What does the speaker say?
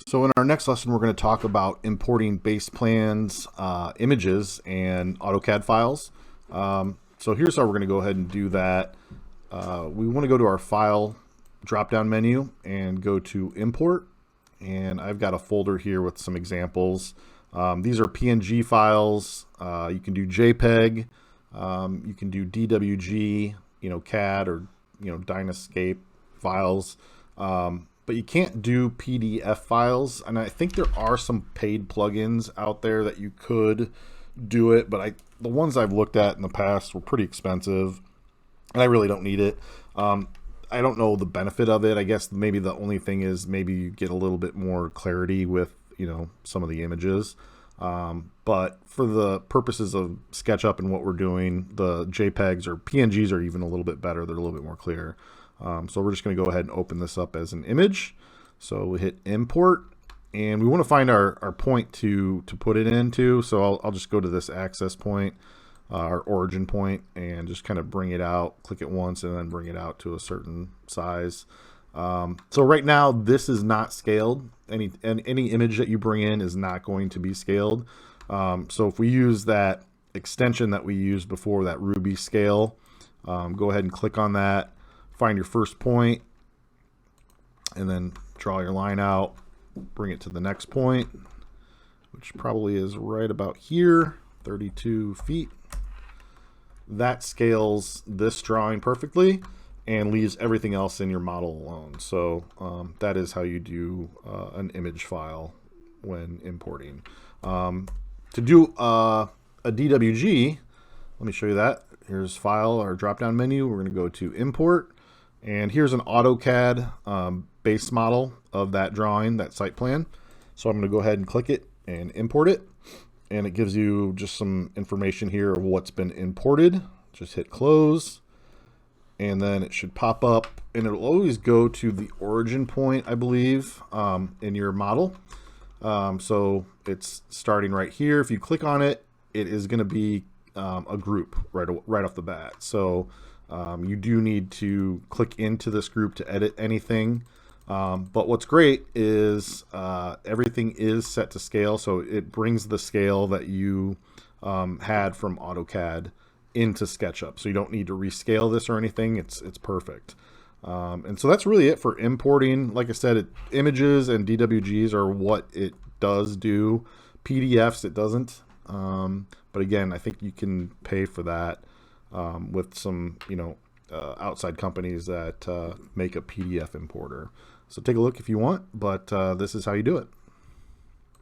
So in our next lesson, we're going to talk about importing base plans, images, and AutoCAD files. So here's how we're going to go ahead and do that. We want to go to our File drop-down menu and go to Import. And I've got a folder here with some examples. These are PNG files. You can do JPEG. You can do DWG, CAD or Dynascape files. But you can't do PDF files, and I think there are some paid plugins out there that you could do it, but the ones I've looked at in the past were pretty expensive, and I really don't need it. I don't know the benefit of it. I guess maybe the only thing is maybe you get a little bit more clarity with some of the images. But for the purposes of SketchUp and what we're doing, the JPEGs or PNGs are even a little bit better. They're a little bit more clear. So we're just going to go ahead and open this up as an image. So we hit import, and we want to find our point to put it into. So I'll just go to this access point, our origin point, and just kind of bring it out, click it once, and then bring it out to a certain size. So right now this is not scaled. Any image that you bring in is not going to be scaled. So if we use that extension that we used before, that Ruby scale, go ahead and click on that. Find your first point, and then draw your line out, bring it to the next point, which probably is right about here, 32 feet. That scales this drawing perfectly and leaves everything else in your model alone. So that is how you do an image file when importing. To do a DWG, let me show you that. Here's File, our drop-down menu. We're going to go to Import. And here's an AutoCAD base model of that drawing, that site plan. So I'm going to go ahead and click it and import it. And it gives you just some information here of what's been imported. Just hit close. And then it should pop up. And it'll always go to the origin point, I believe, in your model. So it's starting right here. If you click on it, it is going to be a group right off the bat. So you do need to click into this group to edit anything. But what's great is everything is set to scale. So it brings the scale that you had from AutoCAD into SketchUp. So you don't need to rescale this or anything. It's perfect. And so that's really it for importing. Like I said, images and DWGs are what it does do. PDFs, it doesn't. But again, I think you can pay for that. With some, outside companies that make a PDF importer. So take a look if you want, but this is how you do it.